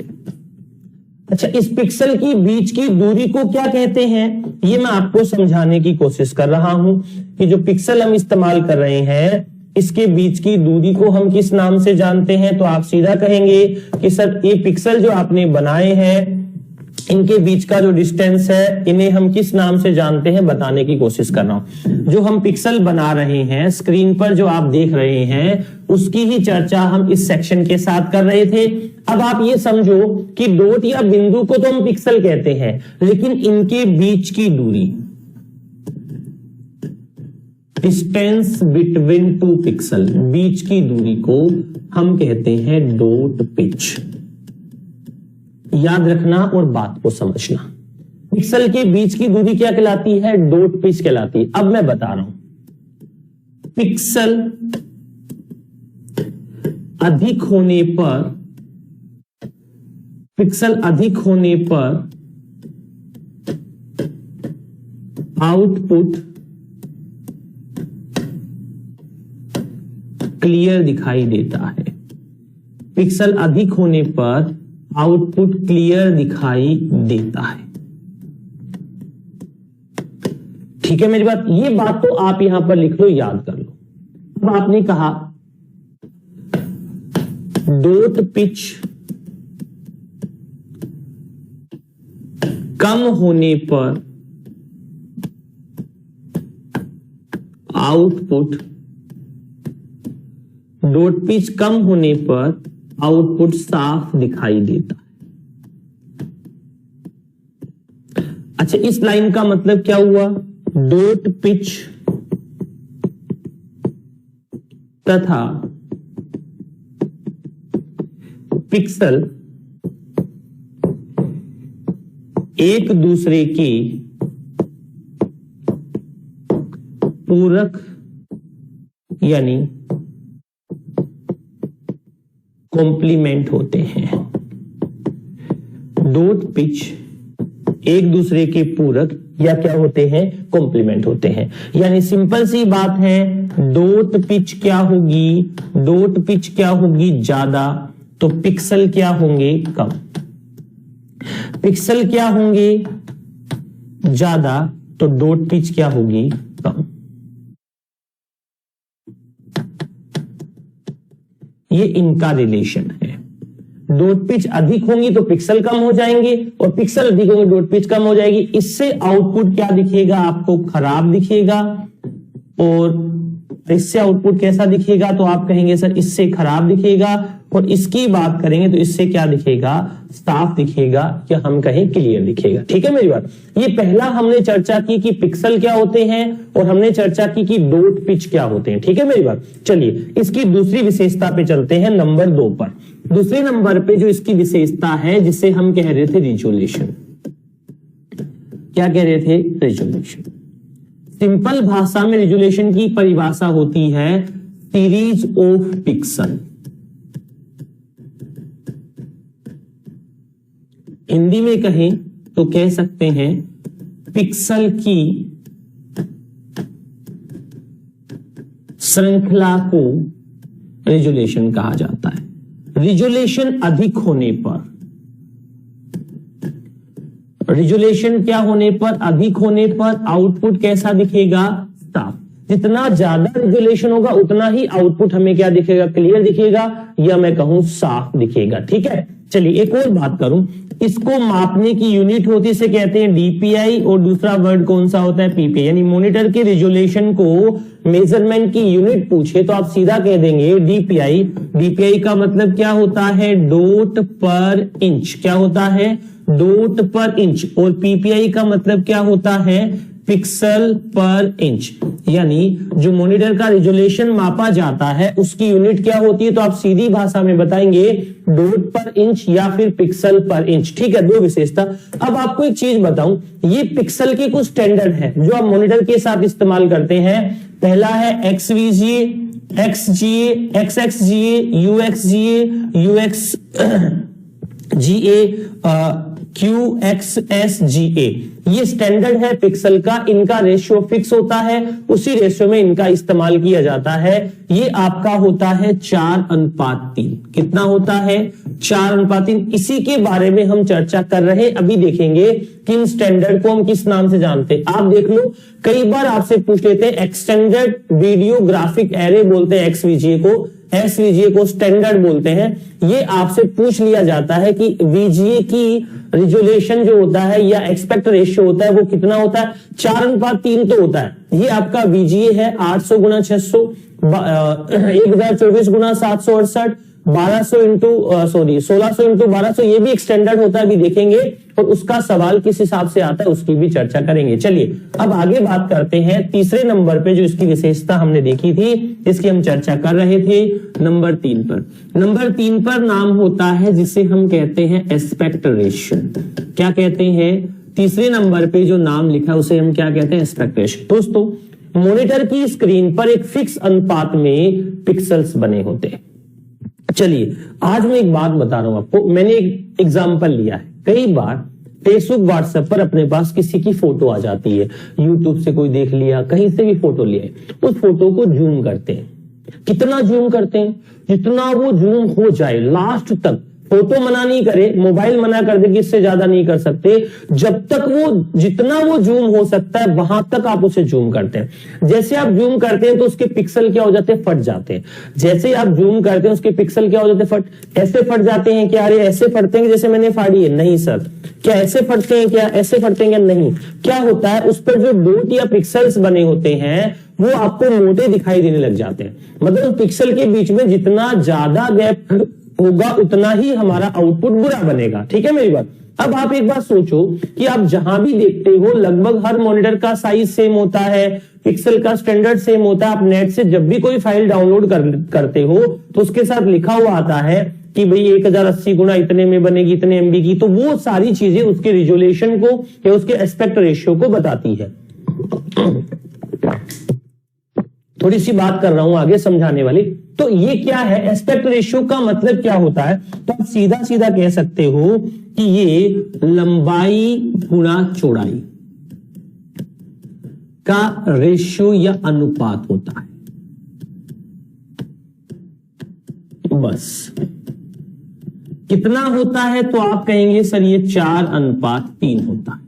अच्छा, इस पिक्सल की बीच की दूरी को क्या कहते हैं? ये मैं आपको समझाने की कोशिश कर रहा हूं कि जो पिक्सल हम इस्तेमाल कर रहे हैं इसके बीच की दूरी को हम किस नाम से जानते हैं? तो आप सीधा कहेंगे कि सर ये पिक्सल जो आपने बनाए हैं इनके बीच का जो डिस्टेंस है इन्हें हम किस नाम से जानते हैं, बताने की कोशिश कर रहा हूं। जो हम पिक्सल बना रहे हैं स्क्रीन पर जो आप देख रहे हैं उसकी ही चर्चा हम इस सेक्शन के साथ कर रहे थे। अब आप ये समझो कि डॉट या बिंदु को तो हम पिक्सल कहते हैं, लेकिन इनके बीच की दूरी, डिस्टेंस बिटवीन टू पिक्सल, बीच की दूरी को हम कहते हैं डॉट पिच। याद रखना और बात को समझना। पिक्सल के बीच की दूरी क्या कहलाती है? डॉट पिच कहलाती है। अब मैं बता रहा हूं, पिक्सल अधिक होने पर, पिक्सल अधिक होने पर आउटपुट क्लियर दिखाई देता है। पिक्सल अधिक होने पर आउटपुट क्लियर दिखाई देता है। ठीक है मेरी बात? ये बात तो आप यहां पर लिख लो, याद कर लो। अब आपने कहा डॉट पिच कम होने पर आउटपुट, डॉट पिच कम होने पर आउटपुट साफ दिखाई देता है। अच्छा, इस लाइन का मतलब क्या हुआ? डॉट पिच तथा पिक्सल एक दूसरे के पूरक यानी कॉम्प्लीमेंट होते हैं। डॉट पिच एक दूसरे के पूरक या क्या होते हैं? कॉम्प्लीमेंट होते हैं। यानी सिंपल सी बात है, डॉट पिच क्या होगी? डॉट पिच क्या होगी? ज्यादा, तो पिक्सल क्या होंगे? कम। पिक्सल क्या होंगे? ज्यादा तो डॉट पिच क्या होगी, कम। ये इनका रिलेशन है। डॉट पिच अधिक होंगी तो पिक्सल कम हो जाएंगे, और पिक्सल अधिक होंगे डॉट पिच कम हो जाएगी। इससे आउटपुट क्या दिखेगा आपको, खराब दिखेगा। और इससे आउटपुट कैसा दिखेगा, तो आप कहेंगे सर इससे खराब दिखेगा। और इसकी बात करेंगे तो इससे क्या दिखेगा, साफ दिखेगा, या हम कहें क्लियर दिखेगा। ठीक है मेरी बात। ये पहला हमने चर्चा की कि पिक्सल क्या होते हैं, और हमने चर्चा की कि डॉट पिच क्या होते हैं। ठीक है मेरी बात। चलिए इसकी दूसरी विशेषता पे चलते हैं, नंबर 2 पर। दूसरे नंबर पे जो इसकी विशेषता है, जिसे हम कह रहे थे रिजोल्यूशन। क्या कह रहे थे, रिजोल्यूशन। सिंपल भाषा में रिजोल्यूशन की परिभाषा होती है सीरीज ऑफ पिक्सल। हिंदी में कहें तो कह सकते हैं पिक्सल की श्रृंखला को रिजोल्यूशन कहा जाता है। रिजोल्यूशन अधिक होने पर, रिजोल्यूशन क्या होने पर, अधिक होने पर आउटपुट कैसा दिखेगा, साफ। जितना ज्यादा रिजोल्यूशन होगा उतना ही आउटपुट हमें क्या दिखेगा, क्लियर दिखेगा, या मैं कहूं साफ दिखेगा। ठीक है। चलिए एक और बात करूं, इसको मापने की यूनिट होती है, इसे कहते हैं डीपीआई, और दूसरा वर्ड कौन सा होता है, पीपीआई। यानी मॉनिटर के रिजोल्यूशन को मेजरमेंट की यूनिट पूछे तो आप सीधा कह देंगे डीपीआई। डीपीआई का मतलब क्या होता है, डॉट पर इंच। क्या होता है, डॉट पर इंच। और पीपीआई का मतलब क्या होता है, पिक्सल पर इंच। यानी जो मॉनिटर का रिजोल्यूशन मापा जाता है उसकी यूनिट क्या होती है, तो आप सीधी भाषा में बताएंगे डॉट पर इंच या फिर पिक्सल पर इंच। ठीक है, दो विशेषता। अब आपको एक चीज बताऊं, ये पिक्सल के कुछ स्टैंडर्ड है जो आप मॉनिटर के साथ इस्तेमाल करते हैं। पहला है XVGA, XGA, XXGA, UXGA, UXGA, QXSGA। ये स्टैंडर्ड है पिक्सल का, इनका रेशियो फिक्स होता है, उसी रेशियो में इनका इस्तेमाल किया जाता है। ये आपका होता है 4:3। कितना होता है, 4:3। इसी के बारे में हम चर्चा कर रहे हैं। अभी देखेंगे किन स्टैंडर्ड को हम किस नाम से जानते हैं। आप देख लो, कई बार आपसे पूछ लेते हैं एक्सटेंडेड वीडियो ग्राफिक एरे बोलते हैं XVGA को, SVGA को स्टैंडर्ड बोलते हैं। ये आपसे पूछ लिया जाता है कि VGA की रिजोल्यूशन जो होता है या एक्सपेक्ट रेशियो होता है वो कितना होता है, 4:3 तो होता है। ये आपका VGA है 800 गुना 600, 1024 गुना 768, 1600 इंटू 1200। ये भी एक स्टैंडर्ड होता है, अभी देखेंगे। और उसका सवाल किस हिसाब से आता है उसकी भी चर्चा करेंगे। चलिए अब आगे बात करते हैं तीसरे नंबर पे, जो इसकी विशेषता हमने देखी थी, इसकी हम चर्चा कर रहे थे, नंबर 3 पर। नंबर 3 पर नाम होता है जिसे हम कहते हैं एस्पेक्ट रेशियो। क्या कहते हैं, तीसरे नंबर पे जो नाम लिखा है उसे हम क्या कहते हैं, एस्पेक्ट रेशियो। दोस्तों, मॉनिटर की स्क्रीन पर एक फिक्स अनुपात में पिक्सल्स बने होते हैं। चलिए आज मैं एक बात बता रहा हूं आपको, मैंने एक एग्जांपल लिया है। कई बार फेसबुक व्हाट्सएप पर अपने पास किसी की फोटो आ जाती है, यूट्यूब से कोई देख लिया, कहीं से भी फोटो लिया, उस फोटो को जूम करते हैं। कितना जूम करते हैं, जितना वो जूम हो जाए लास्ट तक। फोटो मना नहीं करे, मोबाइल मना कर दे कि इससे ज्यादा नहीं कर सकते, जब तक वो जितना वो जूम हो सकता है वहां तक आप उसे जूम करते हैं। जैसे आप जूम करते हैं तो उसके पिक्सल क्या हो जाते हैं, फट जाते हैं। जैसे आप जूम करते हैं उसके पिक्सल क्या हो जाते हैं, ऐसे फट जाते हैं क्या, अरे ऐसे फटते हैं जैसे मैंने फाड़ी है, नहीं सर। क्या ऐसे फटते हैं क्या, ऐसे फटते हैं क्या, नहीं। क्या होता है, उस पर जो डॉट या पिक्सल्स बने होते हैं वो आपको मोटे दिखाई देने लग जाते हैं। मतलब पिक्सल के बीच में जितना ज्यादा गैप होगा उतना ही हमारा आउटपुट बुरा बनेगा। ठीक है मेरी बात। अब आप एक बात सोचो कि आप जहां भी देखते हो लगभग हर मॉनिटर का साइज सेम होता है, पिक्सल का स्टैंडर्ड सेम होता है। आप नेट से जब भी कोई फाइल डाउनलोड करते हो तो उसके साथ लिखा हुआ आता है कि भाई 1080 गुना इतने में बनेगी, इतने MB की। तो वो सारी चीजें उसके रिजोल्यूशन को या उसके एस्पेक्ट रेशियो को बताती है। थोड़ी सी बात कर रहा हूं आगे समझाने वाली। तो ये क्या है, एस्पेक्ट रेशियो का मतलब क्या होता है, तो आप सीधा सीधा कह सकते हो कि ये लंबाई गुणा चौड़ाई का रेशियो या अनुपात होता है। बस कितना होता है, तो आप कहेंगे सर ये 4:3 होता है।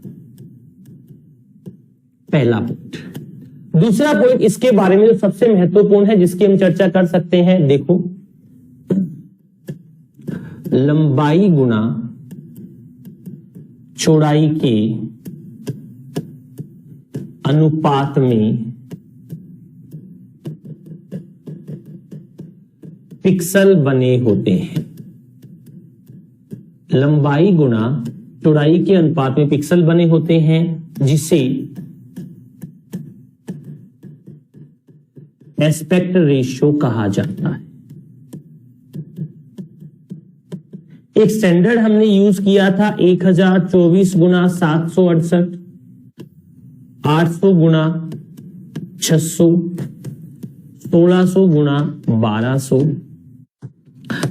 पहला पॉइंट। दूसरा पॉइंट इसके बारे में जो सबसे महत्वपूर्ण है, जिसकी हम चर्चा कर सकते हैं, देखो, लंबाई गुना चौड़ाई के अनुपात में पिक्सल बने होते हैं। लंबाई गुना चौड़ाई के अनुपात में पिक्सल बने होते हैं, जिसे एस्पेक्ट रेशियो कहा जाता है। एक स्टैंडर्ड हमने यूज किया था 1024 गुना 768, 800 गुना 600, 1600 गुना 1200।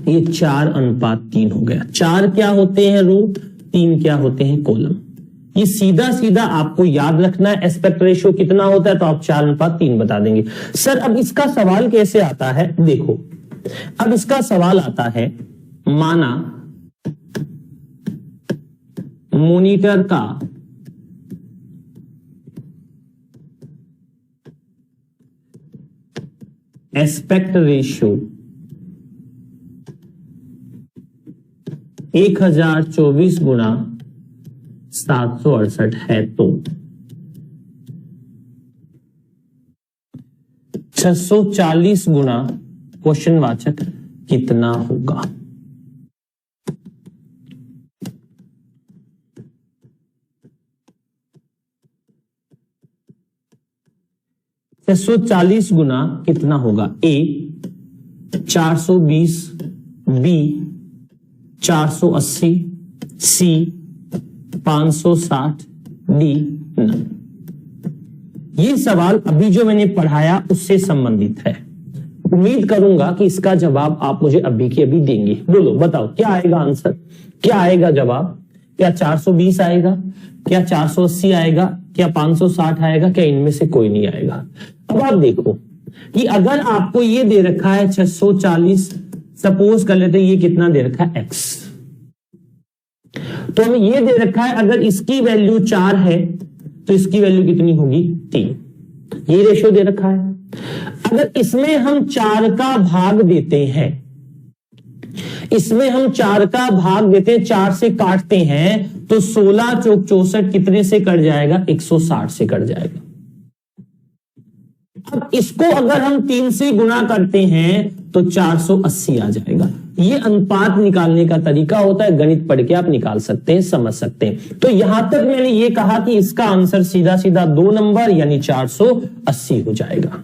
ये 4:3 हो गया। 4 क्या होते हैं रो, 3 क्या होते हैं कॉलम। ये सीधा सीधा आपको याद रखना है। एस्पेक्ट रेशियो कितना होता है तो आप 4:3 बता देंगे। सर अब इसका सवाल कैसे आता है, देखो, अब इसका सवाल आता है, माना मॉनिटर का एस्पेक्ट रेशियो 1024 गुना 768 है तो 640 गुना क्वेश्चन वाचक कितना होगा। तो 640 गुना कितना होगा, ए 420, बी 480, सी 560, डी 9। ये सवाल अभी जो मैंने पढ़ाया उससे संबंधित है। उम्मीद करूंगा कि इसका जवाब आप मुझे अभी के अभी देंगे। बोलो, बताओ क्या आएगा आंसर, क्या आएगा जवाब? क्या 420 आएगा, क्या 480 आएगा, क्या 560 आएगा, क्या इनमें से कोई नहीं आएगा? अब आप देखो कि अगर आपको ये दे रखा है 640, सपोज कर लेते ये कितना दे रखा है x, तो हमें ये दे रखा है अगर इसकी वैल्यू 4 है तो इसकी वैल्यू कितनी होगी 3। ये रेशियो दे रखा है। अगर इसमें हम 4 का भाग देते हैं, इसमें हम 4 का भाग देते हैं, 4 से काटते हैं तो 16 चौक 64 कितने से कट जाएगा, 160 से कट जाएगा। अब इसको अगर हम 3 से गुना करते हैं तो 480 आ जाएगा। ये अनुपात निकालने का तरीका होता है, गणित पढ़ के आप निकाल सकते हैं, समझ सकते हैं। तो यहां तक मैंने ये कहा कि इसका आंसर सीधा सीधा 2 नंबर यानी 480 हो जाएगा।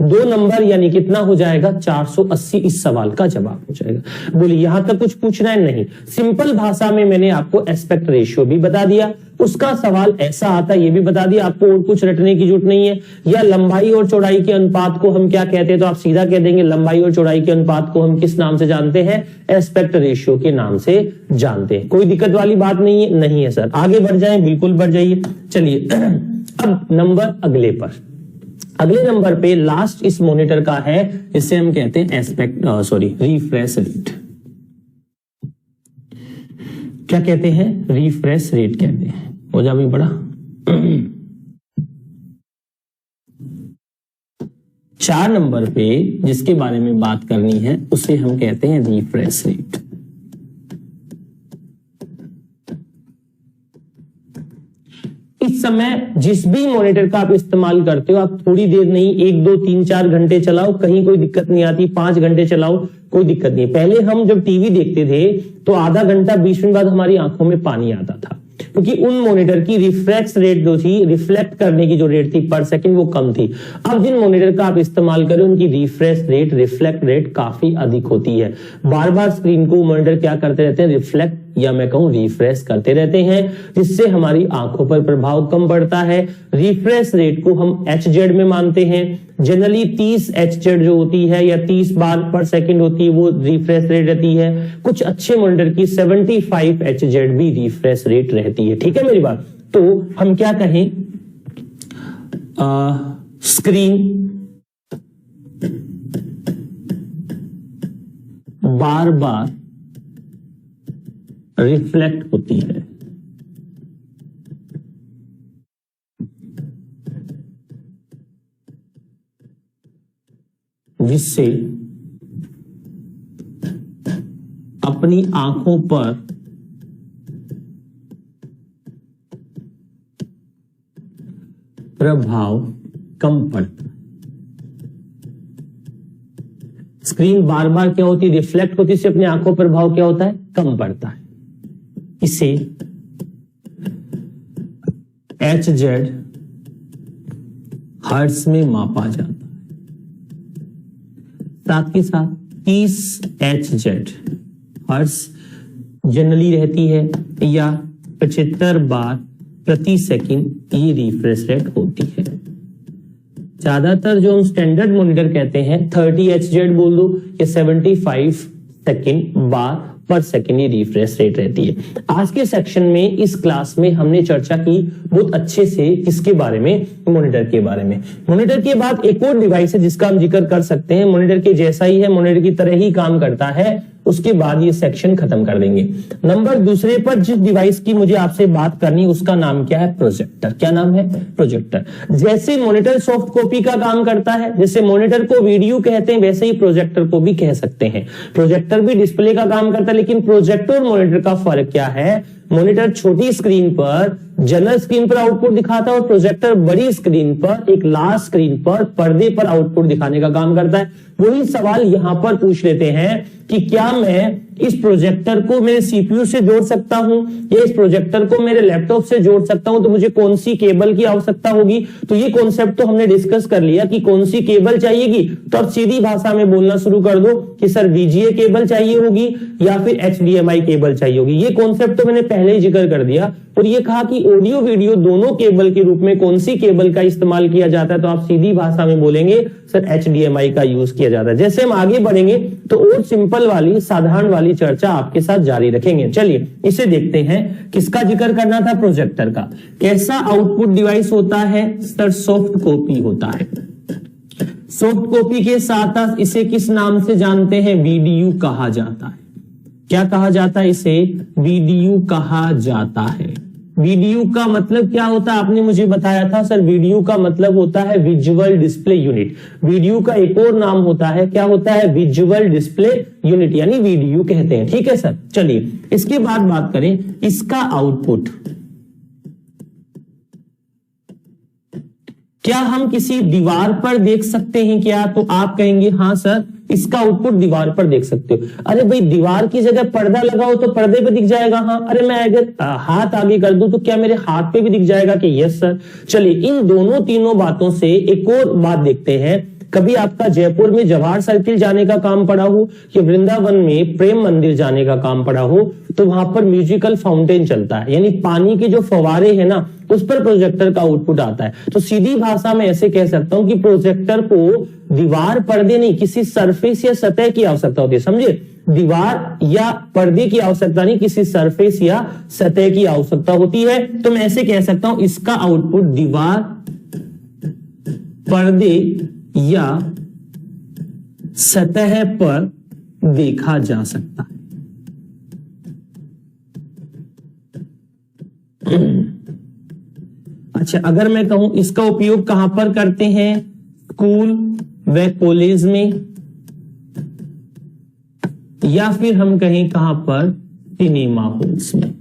2 नंबर यानी कितना हो जाएगा, 480 इस सवाल का जवाब हो जाएगा। बोलिए यहां तक कुछ पूछना है? नहीं। सिंपल भाषा में मैंने आपको एस्पेक्ट रेशियो भी बता दिया, उसका सवाल ऐसा आता है ये भी बता दिया, आपको और कुछ रटने की जरूरत नहीं है। या लंबाई और चौड़ाई के अनुपात को हम क्या कहते हैं, तो आप सीधा कह देंगे लंबाई और चौड़ाई के अनुपात को हम किस नाम से जानते हैं, एस्पेक्ट रेशियो के नाम से जानते हैं। कोई दिक्कत वाली बात नहीं है? नहीं है सर। आगे बढ़ जाएं, बिल्कुल बढ़ जाइए। चलिए अब नंबर अगले पर, अगले नंबर पे लास्ट इस मॉनिटर का है, इसे हम कहते हैं एस्पेक्ट रिफ्रेश रेट। क्या कहते हैं, रिफ्रेश रेट कहते हैं। हो जा भी बड़ा 4 नंबर पे जिसके बारे में बात करनी है उसे हम कहते हैं रिफ्रेश रेट। इस समय जिस भी मॉनिटर का आप इस्तेमाल करते हो, आप थोड़ी देर नहीं, 1, 2, 3, 4 घंटे चलाओ, कहीं कोई दिक्कत नहीं आती। 5 घंटे चलाओ, कोई दिक्कत नहीं। पहले हम जब टीवी देखते थे तो आधा घंटा 20 मिनट बाद हमारी आंखों में पानी आता था, क्योंकि उन मॉनिटर की रिफ्रेश रेट जो थी, रिफ्लेक्ट करने की जो रेट थी पर सेकंड, वो कम थी। अब जिन मॉनिटर का आप इस्तेमाल करें उनकी रिफ्रेश रेट, रिफ्लेक्ट रेट काफी अधिक होती है। बार बार स्क्रीन को मॉनिटर क्या करते रहते हैं, रिफ्लेक्ट या मैं कहूं रिफ्रेश करते रहते हैं, जिससे हमारी आंखों पर प्रभाव कम पड़ता है। रिफ्रेश रेट को हम HZ में मानते हैं। जनरली 30 HZ जो होती है या 30 बार पर सेकंड होती है, वो रिफ्रेश रेट रहती है। कुछ अच्छे मॉनिटर की 75 HZ भी रिफ्रेश रेट रहती है। ठीक है मेरी बात? तो हम क्या कहें, स्क्रीन बार बार रिफ्लेक्ट होती है, जिससे अपनी आंखों पर प्रभाव कम पड़ता है। स्क्रीन बार बार क्या होती है, रिफ्लेक्ट होती है, इससे अपनी आंखों पर प्रभाव क्या होता है, कम पड़ता है। इसे HZ हर्ट्ज में मापा जाता है। साथ के साथ 30 HZ हर्ट्ज जनरली रहती है या 75 बार प्रति सेकंड ये रिफ्रेश रेट होती है। ज्यादातर जो हम स्टैंडर्ड मॉनिटर कहते हैं 30 HZ बोल दो या 75 सेकंड बार पर सेकंड ये रिफ्रेश रेट रहती है। आज के सेक्शन में इस क्लास में हमने चर्चा की बहुत अच्छे से किसके बारे में, मॉनिटर के बारे में। मॉनिटर के बाद एक और डिवाइस है जिसका हम जिक्र कर सकते हैं, मॉनिटर के जैसा ही है, मॉनिटर की तरह ही काम करता है, उसके बाद ये सेक्शन खत्म कर देंगे। नंबर दूसरे पर जिस डिवाइस की मुझे आपसे बात करनी उसका नाम क्या है, प्रोजेक्टर। क्या नाम है, प्रोजेक्टर। जैसे मॉनिटर सॉफ्ट कॉपी का काम करता है, जैसे मॉनिटर को वीडियो कहते हैं, वैसे ही प्रोजेक्टर को भी कह सकते हैं। प्रोजेक्टर भी डिस्प्ले का काम करता है, लेकिन प्रोजेक्टर और मॉनिटर का फर्क क्या है, मॉनिटर छोटी स्क्रीन पर जनरल स्क्रीन पर आउटपुट दिखाता है और प्रोजेक्टर बड़ी स्क्रीन पर एक लार्ज स्क्रीन पर पर्दे पर आउटपुट दिखाने का काम करता है। वही सवाल यहां पर पूछ लेते हैं कि क्या मैं इस प्रोजेक्टर को मेरे सीपीयू से जोड़ सकता हूं या इस प्रोजेक्टर को मेरे लैपटॉप से जोड़ सकता हूं, तो मुझे कौन सी केबल की आवश्यकता होगी। तो ये कॉन्सेप्ट तो हमने डिस्कस कर लिया कि कौन सी केबल चाहिएगी, तो अब सीधी भाषा में बोलना शुरू कर दो कि सर VGA केबल चाहिए होगी या फिर HDMI केबल चाहिए होगी। ये कॉन्सेप्ट तो मैंने पहले ही जिक्र कर दिया और ये कहा कि ऑडियो वीडियो दोनों केबल के रूप में कौन सी केबल का इस्तेमाल किया जाता है, तो आप सीधी भाषा में बोलेंगे सर HDMI का यूज किया जाता है। जैसे हम आगे बढ़ेंगे तो और सिंपल वाली साधारण वाली चर्चा आपके साथ जारी रखेंगे। चलिए इसे देखते हैं, किसका जिक्र करना था, प्रोजेक्टर का। कैसा आउटपुट डिवाइस होता है सर, सॉफ्ट कॉपी होता है। सॉफ्ट कॉपी के साथ साथ इसे किस नाम से जानते हैं, VDU कहा जाता है। क्या कहा जाता है, इसे VDU कहा जाता है। VDU का मतलब क्या होता है, आपने मुझे बताया था सर, VDU का मतलब होता है विजुअल डिस्प्ले यूनिट। VDU का एक और नाम होता है, क्या होता है, विजुअल डिस्प्ले यूनिट, यानी VDU कहते हैं। ठीक है सर, चलिए इसके बाद बात करें इसका आउटपुट। क्या हम किसी दीवार पर देख सकते हैं क्या, तो आप कहेंगे हाँ सर, इसका आउटपुट दीवार पर देख सकते हो। अरे भाई दीवार की जगह पर्दा लगाओ तो पर्दे पे दिख जाएगा, हाँ। अरे मैं अगर हाथ आगे कर दूं तो क्या मेरे हाथ पे भी दिख जाएगा कि यस सर। चलिए इन दोनों तीनों बातों से एक और बात देखते हैं। कभी आपका जयपुर में जवाहर सर्किल जाने का काम पड़ा हो या वृंदावन में प्रेम मंदिर जाने का काम पड़ा हो, तो वहां पर म्यूजिकल फाउंटेन चलता है, यानी पानी के जो फवारे हैं ना, उस पर प्रोजेक्टर का आउटपुट आता है। तो सीधी भाषा में ऐसे कह सकता हूं कि प्रोजेक्टर को दीवार, पर्दे नहीं, किसी सरफेस या सतह की आवश्यकता होती है। समझे, दीवार या पर्दे की आवश्यकता नहीं, किसी सरफेस या सतह की आवश्यकता होती है। तो मैं ऐसे कह सकता हूं इसका आउटपुट दीवार, पर्दे या सतह पर देखा जा सकता है। अच्छा, अगर मैं कहूं इसका उपयोग कहां पर करते हैं, स्कूल व कॉलेज में, या फिर हम कहें कहां पर, सिनेमा हॉल्स में।